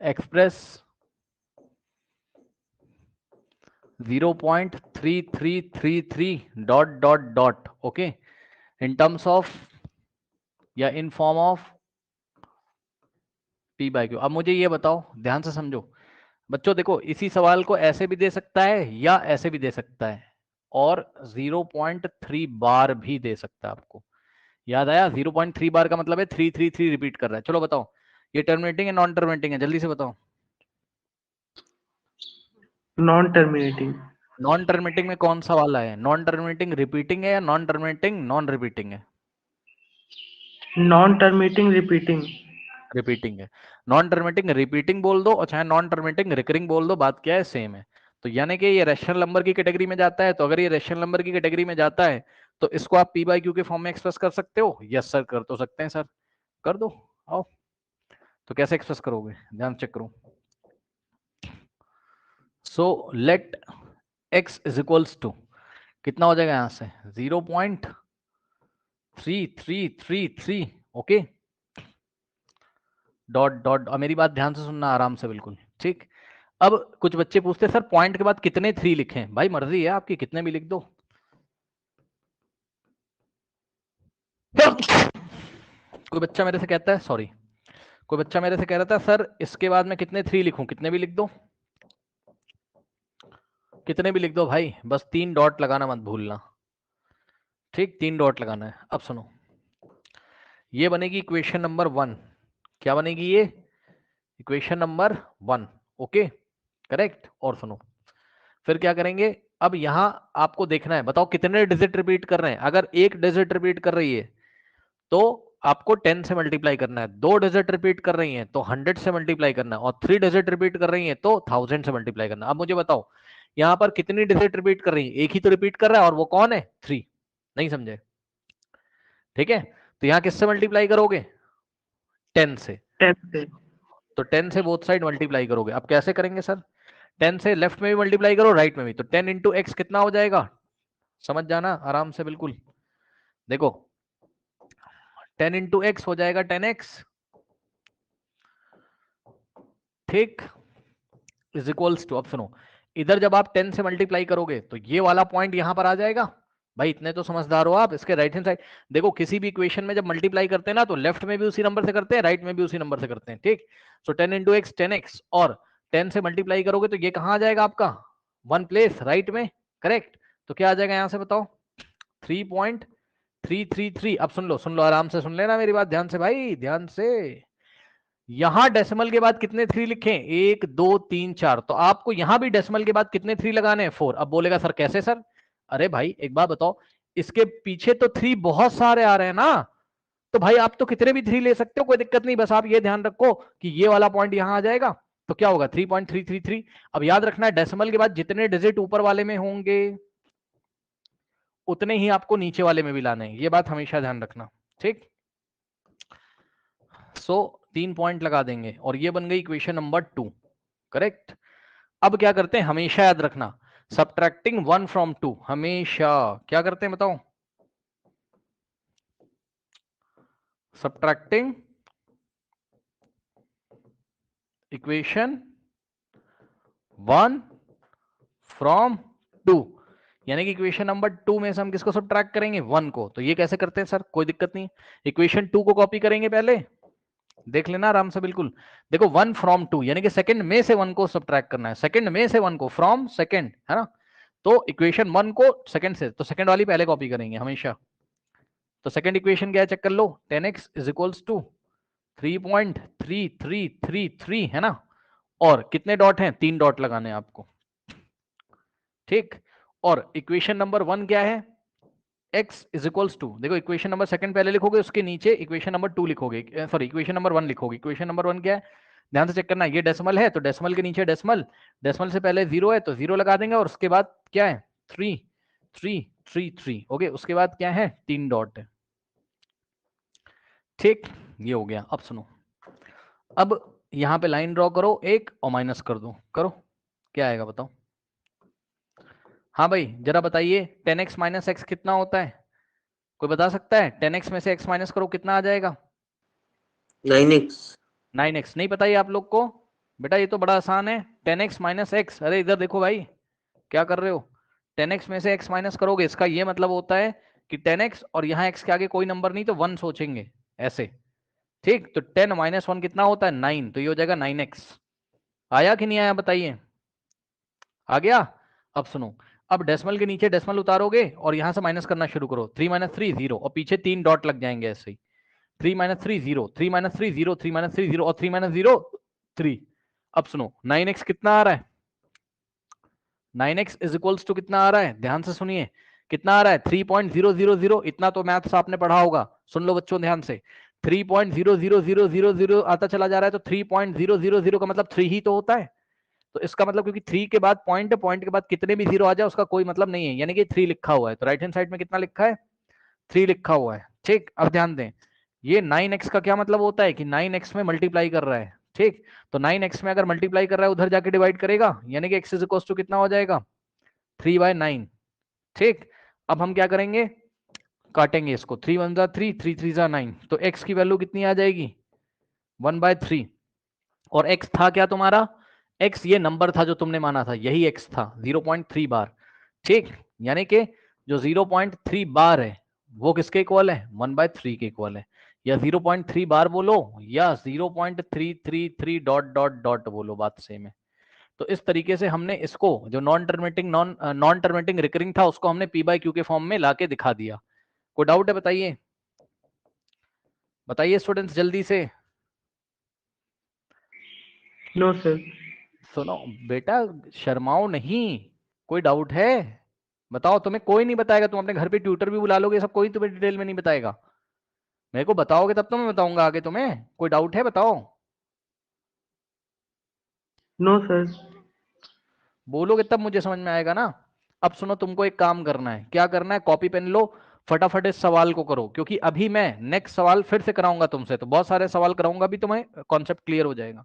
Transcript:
Express 0.3333 dot dot dot, okay, in terms of या in form of P by Q. अब मुझे ये बताओ, ध्यान से समझो बच्चों, देखो इसी सवाल को ऐसे भी दे सकता है या ऐसे भी दे सकता है, और 0.3 बार भी दे सकता है। आपको याद आया? 0.3 बार का मतलब है 333 रिपीट कर रहा है। चलो बताओ, ये टर्मिनेटिंग है नॉन टर्मिनेटिंग है? जल्दी से बताओ। Non terminating. नॉन टर्मिनेटिंग में कौन सा वाला है? नॉन टर्मिनेटिंग रिपीटिंग है या नॉन टर्मिनेटिंग नॉन रिपीटिंग है? Non terminating repeating. रिपीटिंग है। नॉन टर्मिनेटिंग रिपीटिंग बोल दो और चाहे नॉन टर्मिनेटिंग रिकरिंग बोल दो, बात क्या है, सेम है। तो यानी कि ये रैशनल नंबर की कैटेगरी में जाता है। तो अगर ये रैशनल नंबर की कैटेगरी में जाता है तो इसको आप पी बाई क्यू के फॉर्म में एक्सप्रेस कर सकते हो। यस सर, कर तो सकते हैं सर, कर दो। आओ, तो कैसे एक्सप्रेस करोगे, ध्यान चेक करो। So let X is equals to, कितना हो जाएगा यहां से 0.3333, ओके, डॉट डॉट। और मेरी बात ध्यान से सुनना आराम से, बिल्कुल ठीक। अब कुछ बच्चे पूछते हैं सर पॉइंट के बाद कितने 3 लिखें? भाई मर्जी है आपकी, कितने भी लिख दो। कोई बच्चा मेरे से कहता है, सॉरी, कोई बच्चा मेरे से कह रहा था सर इसके बाद मैं कितने 3 लिखूं? कितने भी लिख दो, कितने भी लिख दो भाई, बस 3 डॉट लगाना मत भूलना, ठीक, 3 डॉट लगाना है। अब सुनो, ये बनेगी इक्वेशन नंबर 1। क्या बनेगी ये? Equation number 1, okay, correct. और सुनो, फिर क्या करेंगे? अब यहां आपको देखना है, बताओ कितने डिजिट रिपीट कर रहे हैं। अगर एक डिजिट रिपीट कर रही है तो आपको 10 से मल्टीप्लाई करना है, 2 डिजिट रिपीट कर रही हैं तो 100 से मल्टीप्लाई करना है, और 3 डिजिट रिपीट कर रही हैं तो 1000 से मल्टीप्लाई करना है। अब मुझे बताओ यहां पर कितनी डिजिट रिपीट कर रही है? एक ही तो रिपीट कर रहा है, और वो कौन है? 3। नहीं समझे? ठीक है, तो यहां किससे मल्टीप्लाई करोगे? 10 से। 10 से। तो 10 से बोथ साइड मल्टीप्लाई करोगे। अब कैसे करेंगे सर? 10 से लेफ्ट में भी मल्टीप्लाई करो, राइट में भी, तो 10 इंटू एक्स कितना हो जाएगा? समझ जाना आराम से, बिल्कुल देखो, 10 इंटू एक्स हो जाएगा 10x, ठीक, इज इक्वल्स टू, अब सुनो, इधर जब आप 10 से मल्टीप्लाई करोगे तो ये वाला पॉइंट यहां पर आ जाएगा। भाई इतने तो समझदार हो आप, इसके राइट हैंड साइड देखो, किसी भी इक्वेशन में जब मल्टीप्लाई करते हैं ना तो लेफ्ट में भी उसी नंबर से करते हैं, राइट में भी उसी नंबर से करते हैं, ठीक। सो 10 इंटू एक्स 10x, और 10 से मल्टीप्लाई करोगे तो ये कहां आ जाएगा आपका? 1 प्लेस राइट में, करेक्ट। तो क्या आ जाएगा यहां से बताओ? 3.333। अब सुन लो आराम से, सुन लेना मेरी बात ध्यान से भाई, ध्यान से। यहां डेसिमल के बाद कितने 3 लिखें? 1 2 3 4, तो आपको यहां भी डेसिमल के बाद कितने 3 लगाने हैं? 4। अब बोलेगा सर कैसे सर? अरे भाई एक बात बताओ, इसके पीछे तो 3 बहुत सारे आ रहे हैं ना, तो भाई आप तो कितने भी 3 ले सकते हो, कोई दिक्कत नहीं, बस आप ये ध्यान रखो कि ये वाला पॉइंट यहां आ जाएगा। तो क्या होगा? 3.333। अब याद रखना है डेसिमल के बाद जितने डिजिट ऊपर वाले में होंगे उतने ही आपको नीचे वाले में भी लाने हैं, ये बात हमेशा ध्यान रखना, ठीक। सो 3 पॉइंट लगा देंगे और ये बन गई इक्वेशन नंबर 2, करेक्ट। अब क्या करते हैं, हमेशा याद रखना, सब्ट्रैक्टिंग 1 फ्रॉम 2, हमेशा क्या करते हैं बताओ? सब्ट्रैक्टिंग इक्वेशन 1 फ्रॉम 2, यानी कि इक्वेशन नंबर 2 में से हम किसको सब्ट्रैक्ट करेंगे? 1 को। तो ये कैसे करते हैं सर? कोई दिक्कत नहीं, इक्वेशन 2 को कॉपी करेंगे पहले, देख लेना आराम से, बिल्कुल देखो, 1 फ्रॉम 2 यानी कि सेकंड में से 1 को सब्ट्रैक्ट करना है, सेकंड में से 1 को, फ्रॉम सेकंड, है ना। तो इक्वेशन 1 को सेकंड से, तो सेकंड वाली पहले कॉपी करेंगे हमेशा। तो सेकंड इक्वेशन क्या है, चेक कर लो, 10x इज इक्वल्स टू 3.3333, है ना। और कितने डॉट हैं? 3 डॉट लगाने हैं आपको, ठीक। और इक्वेशन नंबर 1 क्या है? x इज इक्वल्स टू, देखो इक्वेशन नंबर सेकंड पहले लिखोगे, उसके नीचे इक्वेशन नंबर 2 लिखोगे, सॉरी इक्वेशन नंबर 1 लिखोगे। इक्वेशन नंबर 1 क्या है? ध्यान से चेक करना, ये डेसिमल है तो डेसिमल के नीचे डेसिमल, डेसिमल से पहले 0 है तो 0 लगा देंगे, और उसके बाद क्या है? 3.333, ओके। उसके बाद क्या है? 3 डॉट है, ठीक, ये हो गया। अब सुनो, अब यहां पे लाइन ड्रॉ करो एक और माइनस कर दो, करो, क्या आएगा बताओ? हाँ भाई जरा बताइए, 10x माइनस एक्स कितना होता है? कोई बता सकता है? 10x में से x माइनस करो कितना आ जाएगा? 9x। 9x नहीं पता ही आप लोग को? बेटा ये तो बड़ा आसान है, 10x माइनस एक्स। अरे इधर देखो भाई, क्या कर रहे हो, 10x में से x माइनस करोगे, इसका ये मतलब होता है कि 10x और यहाँ x के आगे कोई नंबर नहीं तो 1 सोचेंगे ऐसे। ठीक, तो 10 माइनस 1 कितना होता है 9, तो ये हो जाएगा 9x। आया कि नहीं आया बताइए, आ गया। अब सुनो, अब डेसिमल के नीचे डेसिमल उतारोगे और यहां से माइनस करना शुरू करो, 3 माइनस 3 0, और पीछे 3 डॉट लग जाएंगे ऐसे ही, 3 माइनस 3 0, 3 माइनस 3 0, 3 माइनस 3 0 और 3 माइनस 0 3। अब सुनो 9x कितना आ रहा है, 9x इज इक्वल्स टू कितना आ रहा है, ध्यान से सुनिए, कितना आ रहा है 3.000, इतना तो मैथ्स आपने पढ़ा होगा, सुन लो बच्चों ध्यान से, 3.00000 आता चला जा रहा है, तो 3.000 का मतलब 3 ही तो होता है। तो इसका मतलब क्योंकि 3 के बाद पॉइंट है, पॉइंट के बाद कितने भी जीरो आ जाए उसका कोई मतलब नहीं है, यानी कि 3 लिखा हुआ है, तो राइट हैंड साइड में कितना लिखा है 3 लिखा हुआ है। ठीक, अब ध्यान दें, ये 9x का क्या मतलब होता है कि 9x में मल्टीप्लाई कर रहा है। ठीक, तो 9x में अगर मल्टीप्लाई कर रहा है उधर जाके डिवाइड करेगा, यानी कि x इज इक्वल टू कितना हो जाएगा 3/9। ठीक, अब हम क्या करेंगे, काटेंगे इसको, 3 1 जा 3, 3 3 जा 9, तो x की वैल्यू कितनी आ जाएगी 1/3। और x था क्या तुम्हारा, x ये नंबर था जो तुमने माना था, यही x था 0.3 बार। ठीक, यानी कि जो 0.3 बार है वो किसके इक्वल है 1/3 के इक्वल है, या 0.3 बार बोलो या 0.333 डॉट डॉट डॉट बोलो, बात सेम है। तो इस तरीके से हमने इसको जो नॉन टर्मिनेटिंग रिकरिंग था उसको हमने p बाई क्यू के फॉर्म में लाके दिखा दिया। कोई डाउट है बताइए, बताइए स्टूडेंट्स जल्दी से। No sir. सुनो बेटा, शर्माओ नहीं, कोई डाउट है बताओ, तुम्हें कोई नहीं बताएगा, तुम अपने घर पे ट्यूटर भी बुला लोगे सब, कोई तुम्हें डिटेल में नहीं बताएगा, मेरे को बताओगे तब तो मैं बताऊंगा आगे तुम्हें। कोई डाउट है बताओ, नो सर। बोलोगे तब मुझे समझ में आएगा ना। अब सुनो, तुमको एक काम करना है, क्या करना है, कॉपी पेन लो, फटाफट इस सवाल को करो, क्योंकि अभी मैं नेक्स्ट सवाल फिर से कराऊंगा तुमसे, तो बहुत सारे सवाल कराऊंगा भी, तुम्हें कॉन्सेप्ट क्लियर हो जाएगा।